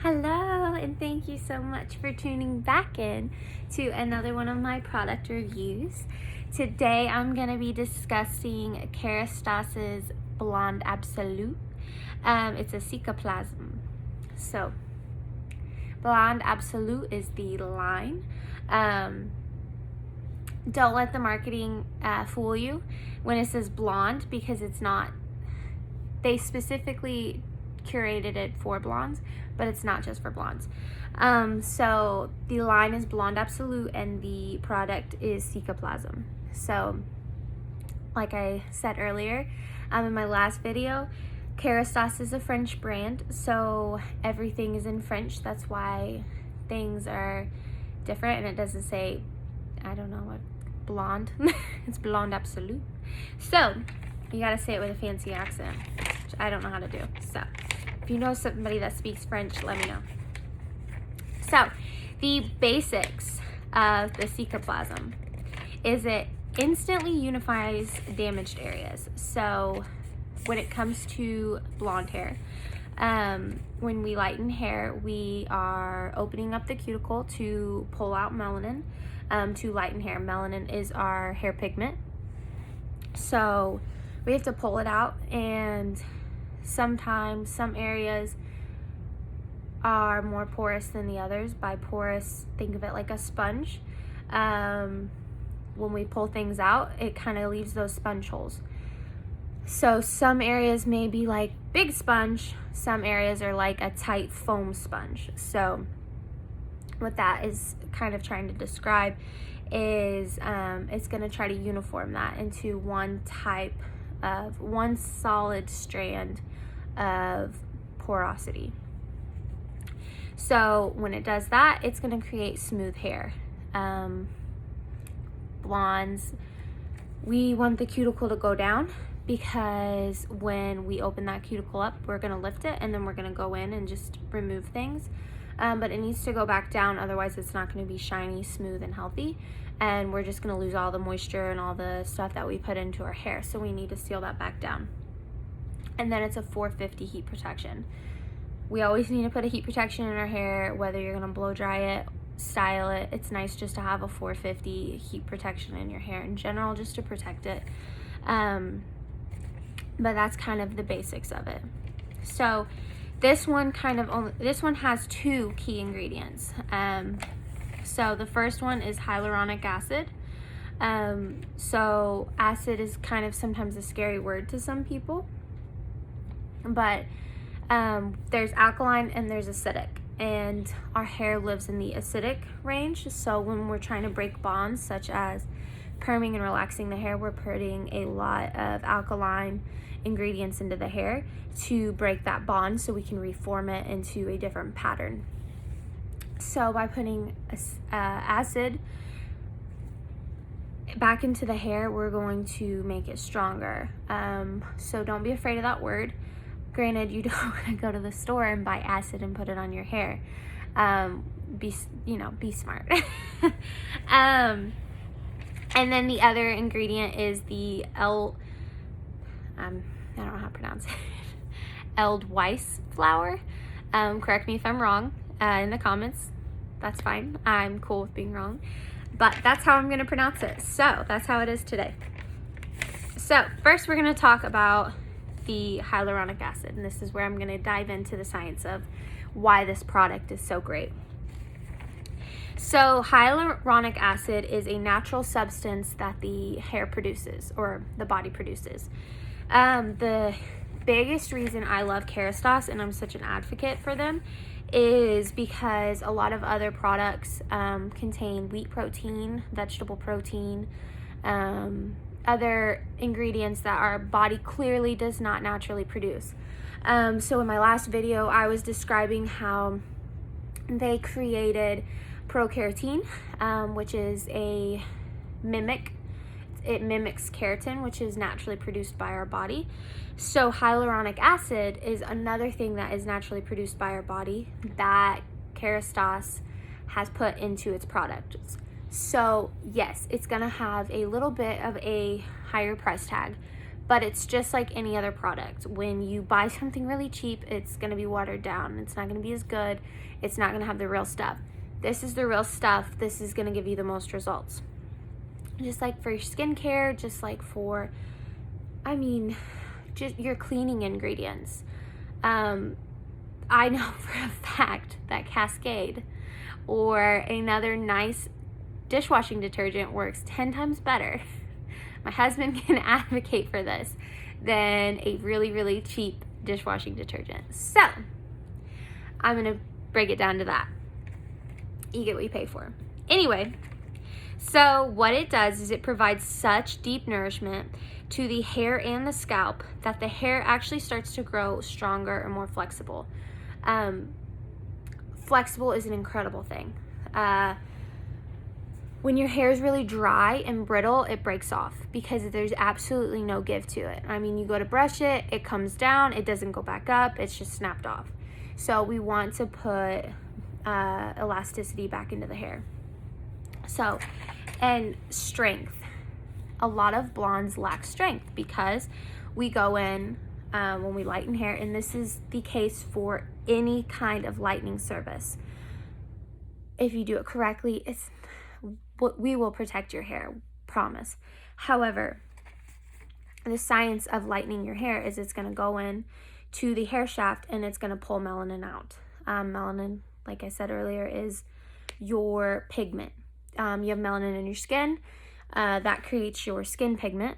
Hello, and thank you so much for tuning back in to another one of my product reviews. Today I'm going to be discussing Kerestase's Blonde Absolute. It's a Cicaplasme. So, Blonde Absolute is the line. Don't let the marketing fool you when it says blonde, because it's not. They specifically curated it for blondes, but it's not just for blondes. So the line is Blonde Absolute and the product is Cicaplasme. So like I said earlier in my last video, Kerastase is a French brand, so everything is in French. That's why things are different, and it doesn't say, I don't know what, blonde. It's Blonde Absolute. So you gotta say it with a fancy accent, which I don't know how to do. So if you know somebody that speaks French, let me know. So the basics of the Cicaplasme is it instantly unifies damaged areas. So when it comes to blonde hair, when we lighten hair, we are opening up the cuticle to pull out melanin, to lighten hair. Melanin is our hair pigment. So we have to pull it out, and sometimes some areas are more porous than the others. By porous, think of it like a sponge. When we pull things out, it kind of leaves those sponge holes. So some areas may be like big sponge, some areas are like a tight foam sponge. So what that is kind of trying to describe is it's going to try to uniform that into one solid strand of porosity. So when it does that, it's going to create smooth hair. Blondes, we want the cuticle to go down, because when we open that cuticle up, we're going to lift it and then we're going to go in and just remove things. But it needs to go back down, otherwise it's not going to be shiny, smooth, and healthy, and we're just going to lose all the moisture and all the stuff that we put into our hair. So we need to seal that back down. And then it's a 450 heat protection. We always need to put a heat protection in our hair, whether you're going to blow dry it, style it. It's nice just to have a 450 heat protection in your hair in general, just to protect it. But that's kind of the basics of it. So this one has two key ingredients. So the first one is hyaluronic acid. So acid is kind of sometimes a scary word to some people, but there's alkaline and there's acidic, and our hair lives in the acidic range. So when we're trying to break bonds, such as perming and relaxing the hair, we're putting a lot of alkaline ingredients into the hair to break that bond so we can reform it into a different pattern. So by putting acid back into the hair, we're going to make it stronger. So don't be afraid of that word. Granted, you don't want to go to the store and buy acid and put it on your hair. Be smart. And then the other ingredient is the I don't know how to pronounce it. Edelweiss Flower. Correct me if I'm wrong in the comments. That's fine. I'm cool with being wrong. But that's how I'm going to pronounce it. So that's how it is today. So first we're going to talk about the hyaluronic acid. And this is where I'm going to dive into the science of why this product is so great. So hyaluronic acid is a natural substance that the hair produces, or the body produces. The biggest reason I love Kerastase, and I'm such an advocate for them, is because a lot of other products contain wheat protein, vegetable protein, other ingredients that our body clearly does not naturally produce. So in my last video, I was describing how they created pro-keratin, which is it mimics keratin, which is naturally produced by our body. So hyaluronic acid is another thing that is naturally produced by our body that Kerastase has put into its products. So yes, it's gonna have a little bit of a higher price tag, but it's just like any other product. When you buy something really cheap, it's going to be watered down. It's not going to be as good. It's not going to have the real stuff. This is the real stuff. This is going to give you the most results. Just like for your skincare, just like for, just your cleaning ingredients. I know for a fact that Cascade or another nice dishwashing detergent works 10 times better. My husband can advocate for this than a really, really cheap dishwashing detergent. So I'm going to break it down to that. You get what you pay for. Anyway, so what it does is it provides such deep nourishment to the hair and the scalp that the hair actually starts to grow stronger and more flexible. Flexible is an incredible thing. When your hair is really dry and brittle, it breaks off because there's absolutely no give to it. You go to brush it, it comes down, it doesn't go back up, it's just snapped off. So we want to put elasticity back into the hair. So, and strength. A lot of blondes lack strength because we go in when we lighten hair, and this is the case for any kind of lightening service. If you do it correctly, we will protect your hair, promise. However, the science of lightening your hair is it's going to go in to the hair shaft and it's going to pull melanin out. Melanin, like I said earlier, is your pigment. You have melanin in your skin. That creates your skin pigment.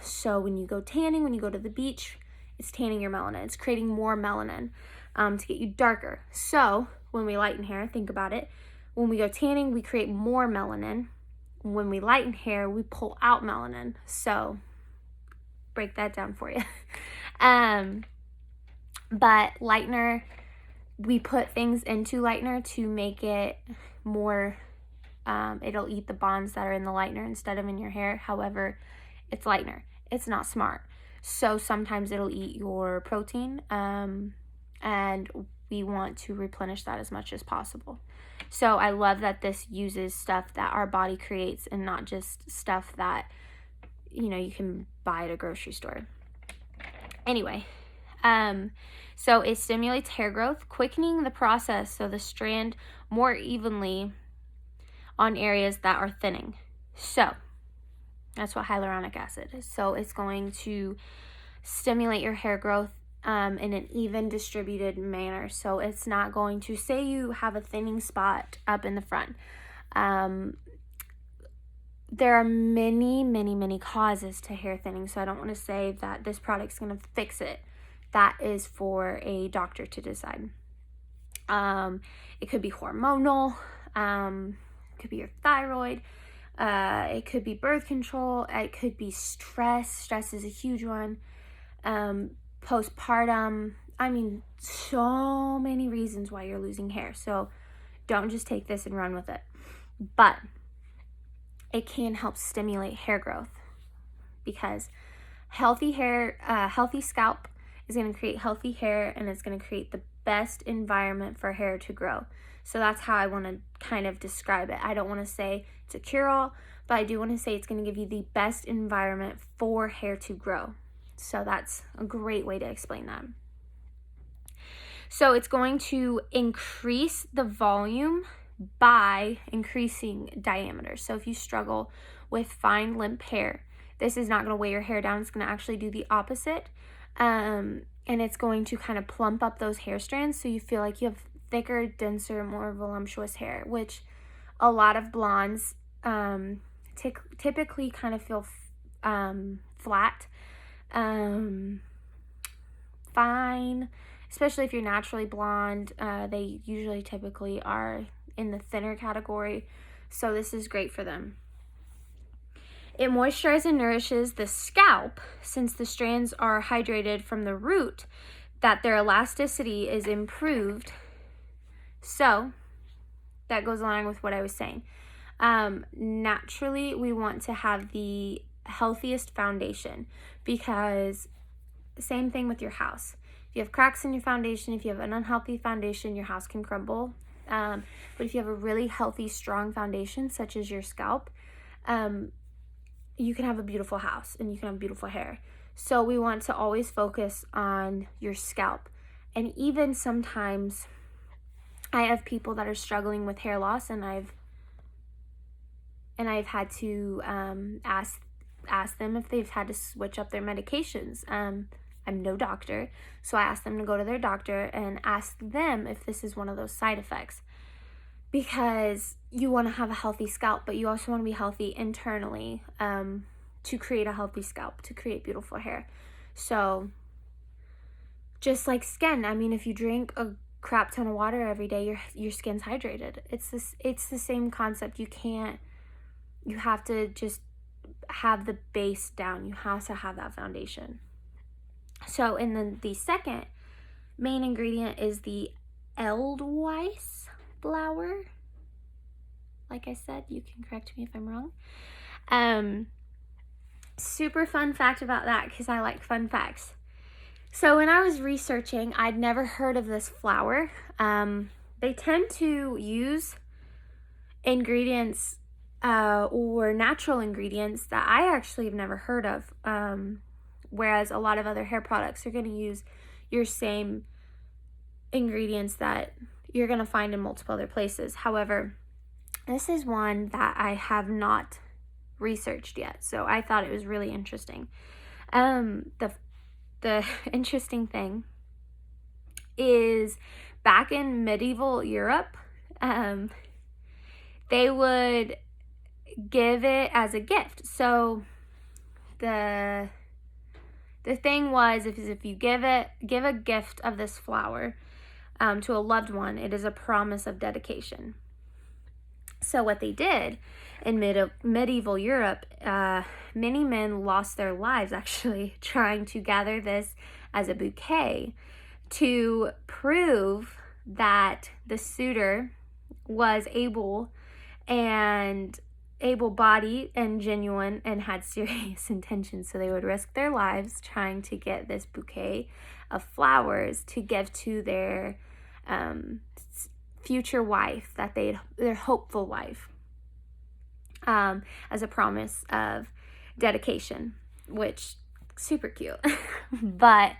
So when you go tanning, when you go to the beach, it's tanning your melanin. It's creating more melanin to get you darker. So when we lighten hair, think about it. When we go tanning, we create more melanin. When we lighten hair, we pull out melanin. So break that down for you. But lightener, we put things into lightener to make it more, it'll eat the bonds that are in the lightener instead of in your hair. However, it's lightener. It's not smart. So sometimes it'll eat your protein, and we want to replenish that as much as possible. So I love that this uses stuff that our body creates and not just stuff that, you can buy at a grocery store. Anyway, so it stimulates hair growth, quickening the process so the strand more evenly on areas that are thinning. So that's what hyaluronic acid is. So it's going to stimulate your hair growth in an even distributed manner. So it's not going to, say you have a thinning spot up in the front. There are many, many, many causes to hair thinning. So I don't want to say that this product's going to fix it. That is for a doctor to decide. It could be hormonal. It could be your thyroid. It could be birth control. It could be stress. Stress is a huge one. Postpartum. So many reasons why you're losing hair. So don't just take this and run with it. But it can help stimulate hair growth because healthy hair, healthy scalp is going to create healthy hair, and it's going to create the best environment for hair to grow. So that's how I want to kind of describe it. I don't want to say it's a cure-all, but I do want to say it's going to give you the best environment for hair to grow. So that's a great way to explain that. So it's going to increase the volume by increasing diameter. So if you struggle with fine, limp hair, this is not going to weigh your hair down. It's going to actually do the opposite. And it's going to kind of plump up those hair strands so you feel like you have thicker, denser, more voluptuous hair, which a lot of blondes typically kind of feel flat, fine, especially if you're naturally blonde. They usually typically are in the thinner category, so this is great for them. It moisturizes and nourishes the scalp since the strands are hydrated from the root, that their elasticity is improved. So that goes along with what I was saying. Naturally, we want to have the healthiest foundation because same thing with your house. If you have cracks in your foundation, if you have an unhealthy foundation, your house can crumble. But if you have a really healthy, strong foundation, such as your scalp, you can have a beautiful house and you can have beautiful hair. So we want to always focus on your scalp. And even sometimes I have people that are struggling with hair loss, and I've had to ask them if they've had to switch up their medications. I'm no doctor, so I asked them to go to their doctor and ask them if this is one of those side effects, because you want to have a healthy scalp, but you also want to be healthy internally to create a healthy scalp, to create beautiful hair. So just like skin, I mean, if you drink a crap ton of water every day, your skin's hydrated. It's the same concept. You have to just have the base down. You have to have that foundation. So, and then the second main ingredient is the Edelweiss Flower. Like I said, you can correct me if I'm wrong. Super fun fact about that, because I like fun facts. So when I was researching, I'd never heard of this flower. They tend to use ingredients or natural ingredients that I actually have never heard of. Whereas a lot of other hair products are going to use your same ingredients that you're going to find in multiple other places. However, this is one that I have not researched yet, so I thought it was really interesting. The interesting thing is, back in medieval Europe, they would give it as a gift. So the thing was, if you give a gift of this flower to a loved one, it is a promise of dedication. So what they did in medieval Europe, many men lost their lives actually trying to gather this as a bouquet to prove that the suitor was able-bodied and genuine and had serious intentions. So they would risk their lives trying to get this bouquet of flowers to give to their future wife, their hopeful wife, as a promise of dedication, which super cute. But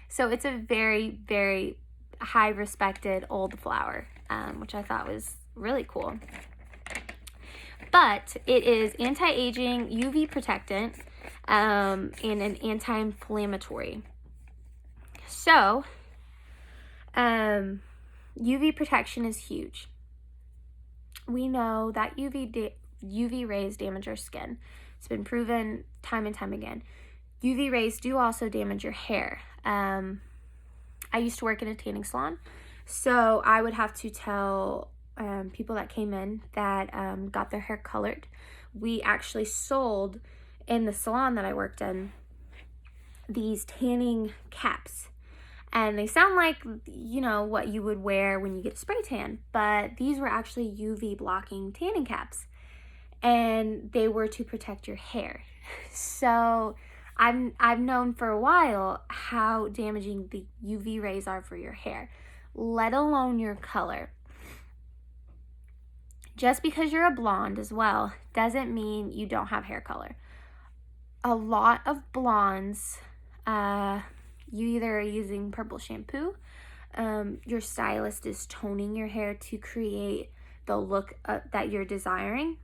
so it's a very, very high respected old flower, which I thought was really cool. But it is anti-aging, UV protectant, and an anti-inflammatory. So UV protection is huge. We know that UV rays damage our skin. It's been proven time and time again. UV rays do also damage your hair. I used to work in a tanning salon, so I would have to tell people that came in that got their hair colored. We actually sold, in the salon that I worked in, these tanning caps. And they sound like, what you would wear when you get a spray tan, but these were actually UV blocking tanning caps, and they were to protect your hair. So I've known for a while how damaging the UV rays are for your hair, let alone your color. Just because you're a blonde as well doesn't mean you don't have hair color. A lot of blondes, you either are using purple shampoo, your stylist is toning your hair to create the look that you're desiring,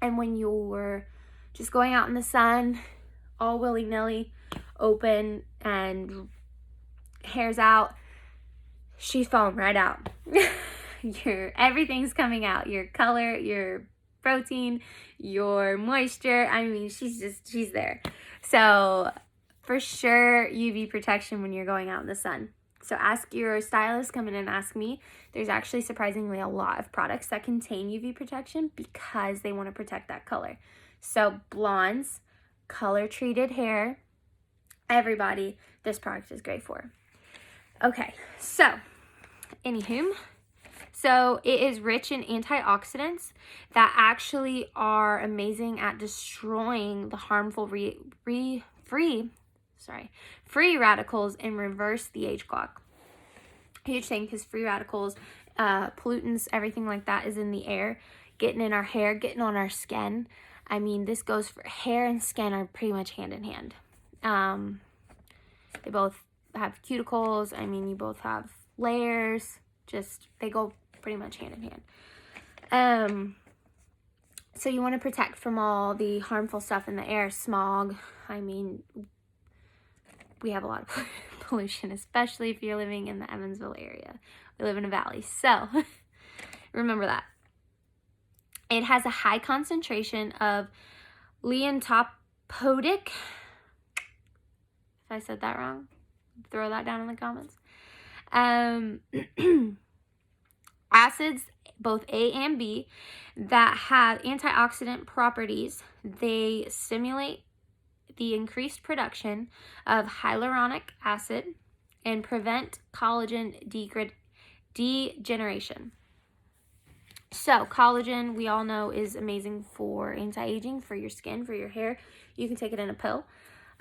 and when you're just going out in the sun, all willy-nilly, open, and hair's out, she's falling right out. Everything's coming out. Your color, your protein, your moisture. I mean, she's there. So for sure, UV protection when you're going out in the sun. So ask your stylist, come in and ask me. There's actually surprisingly a lot of products that contain UV protection because they want to protect that color. So blondes, color treated hair, everybody, this product is great for. Okay, so anywho, so it is rich in antioxidants that actually are amazing at destroying the harmful free radicals and reverse the age clock. Huge thing, because free radicals, pollutants, everything like that is in the air, getting in our hair, getting on our skin. I mean, this goes for hair and skin are pretty much hand in hand. They both have cuticles. I mean, you both have layers. Just, they go pretty much hand in hand. So you want to protect from all the harmful stuff in the air, smog. I mean, we have a lot of pollution, especially if you're living in the Evansville area. We live in a valley, so remember that. It has a high concentration of leantopodic. If I said that wrong, throw that down in the comments. Acids, both A and B, that have antioxidant properties. They stimulate the increased production of hyaluronic acid and prevent collagen degeneration. So collagen, we all know, is amazing for anti-aging, for your skin, for your hair. You can take it in a pill.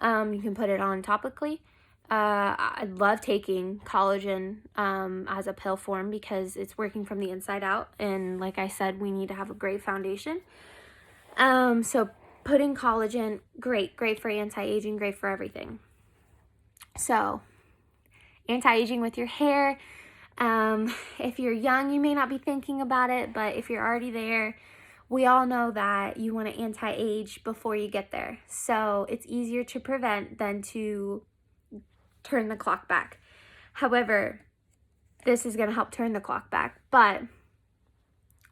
You can put it on topically. I love taking collagen as a pill form because it's working from the inside out. And like I said, we need to have a great foundation. So putting collagen, great for anti-aging, great for everything. So anti-aging with your hair. If you're young, you may not be thinking about it, but if you're already there, we all know that you want to anti-age before you get there. So it's easier to prevent than to turn the clock back. However, this is going to help turn the clock back, but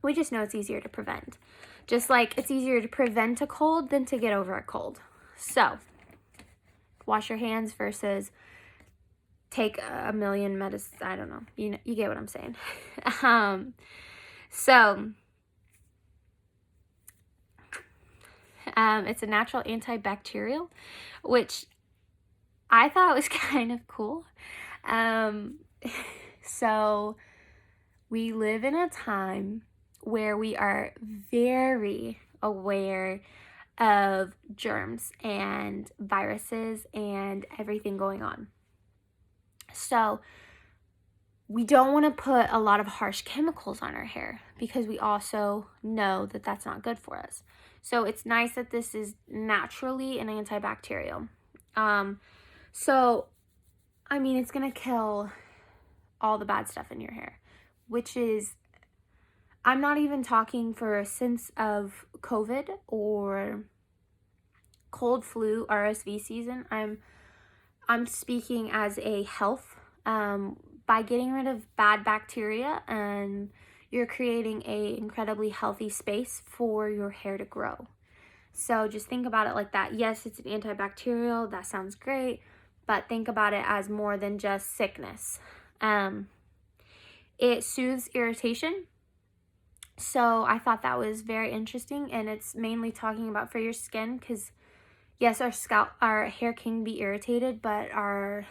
we just know it's easier to prevent. Just like it's easier to prevent a cold than to get over a cold. So, wash your hands versus take a million medicines. I don't know. You get what I'm saying. It's a natural antibacterial, which I thought was kind of cool. So we live in a time where we are very aware of germs and viruses and everything going on. So we don't want to put a lot of harsh chemicals on our hair because we also know that that's not good for us. So it's nice that this is naturally an antibacterial. So, I mean, it's going to kill all the bad stuff in your hair, which is, I'm not even talking for a sense of COVID or cold, flu, RSV season. I'm speaking as a health. By getting rid of bad bacteria, and you're creating a incredibly healthy space for your hair to grow. So just think about it like that. Yes, it's an antibacterial. That sounds great. But think about it as more than just sickness. It soothes irritation. So I thought that was very interesting, and it's mainly talking about for your skin because yes, our hair can be irritated, but our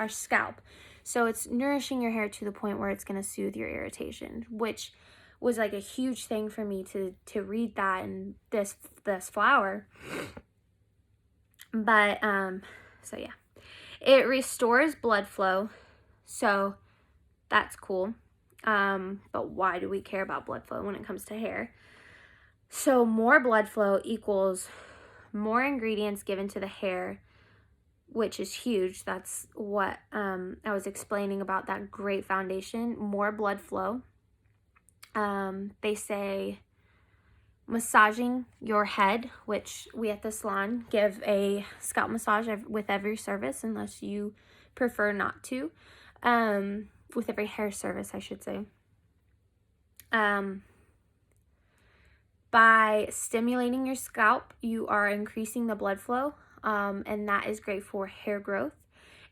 scalp. So it's nourishing your hair to the point where it's going to soothe your irritation, which was like a huge thing for me to read that in this flower. But so yeah. It restores blood flow, so that's cool. But why do we care about blood flow when it comes to hair? So more blood flow equals more ingredients given to the hair, which is huge. That's what I was explaining about that great foundation. More blood flow. They say massaging your head, which we at the salon give a scalp massage with every service, unless you prefer not to. With every hair service, I should say. By stimulating your scalp, you are increasing the blood flow, and that is great for hair growth.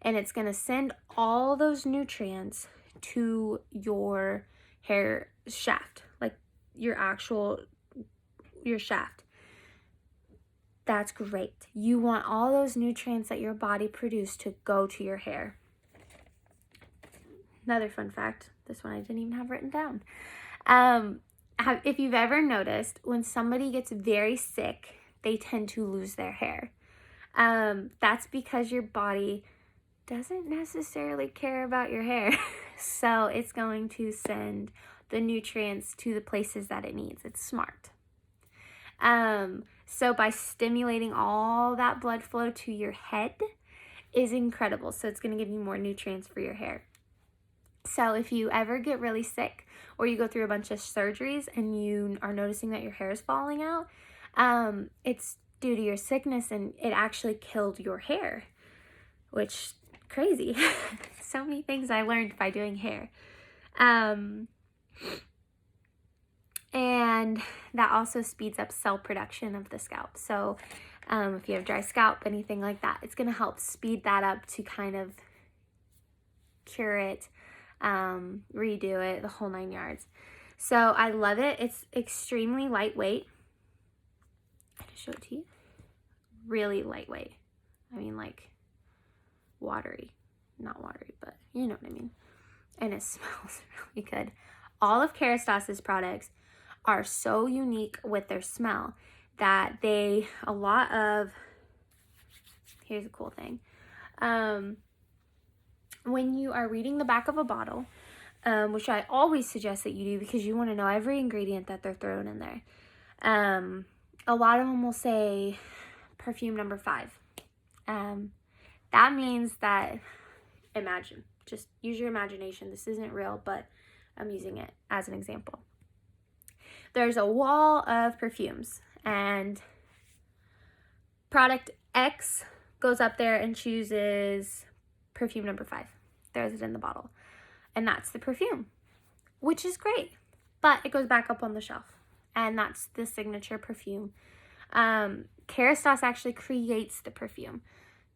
And it's going to send all those nutrients to your hair shaft, like your shaft. That's great. You want all those nutrients that your body produced to go to your hair. Another fun fact, this one I didn't even have written down. If you've ever noticed, when somebody gets very sick, they tend to lose their hair. That's because your body doesn't necessarily care about your hair. So it's going to send the nutrients to the places that it needs. It's smart. So by stimulating all that blood flow to your head is incredible. So it's going to give you more nutrients for your hair. So if you ever get really sick or you go through a bunch of surgeries and you are noticing that your hair is falling out, it's due to your sickness and it actually killed your hair, which crazy. So many things I learned by doing hair. And that also speeds up cell production of the scalp. So if you have dry scalp, anything like that, it's going to help speed that up to kind of cure it, redo it, the whole 9 yards. So I love it. It's extremely lightweight. I just show it to you. Really lightweight. I mean, like watery. Not watery, but you know what I mean. And it smells really good. All of Kerastase's products are so unique with their smell that here's a cool thing. When you are reading the back of a bottle, which I always suggest that you do because you want to know every ingredient that they're throwing in there. A lot of them will say perfume number 5. That means that, just use your imagination. This isn't real, but I'm using it as an example. There's a wall of perfumes and product X goes up there and chooses perfume number 5. Throws it in the bottle. And that's the perfume, which is great. But it goes back up on the shelf. And that's the signature perfume. Kerastase actually creates the perfume.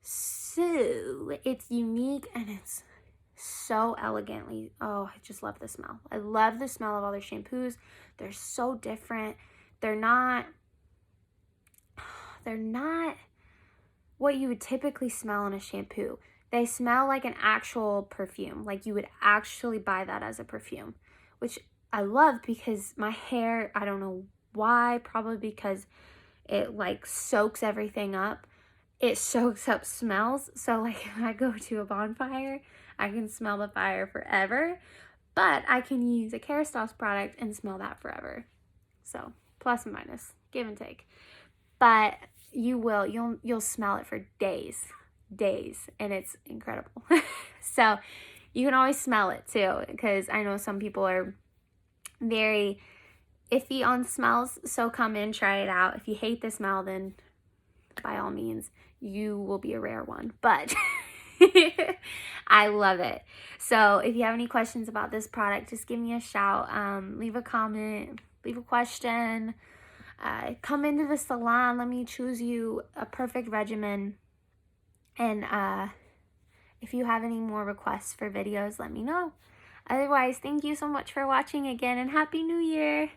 So it's unique and it's so elegantly, oh, I just love the smell. I love the smell of all their shampoos. They're so different. They're not what you would typically smell in a shampoo. They smell like an actual perfume, like you would actually buy that as a perfume, which I love because my hair, I don't know why, probably because it like soaks everything up. It soaks up smells. So like if I go to a bonfire, I can smell the fire forever, but I can use a Kerastase product and smell that forever. So plus and minus, give and take. But you'll smell it for days, and it's incredible. So you can always smell it too, because I know some people are very iffy on smells. So come in, try it out. If you hate the smell, then by all means, you will be a rare one. But I love it. So if you have any questions about this product, just give me a shout. Leave a comment, leave a question. Come into the salon. Let me choose you a perfect regimen. And if you have any more requests for videos, let me know. Otherwise, thank you so much for watching again, and Happy New Year!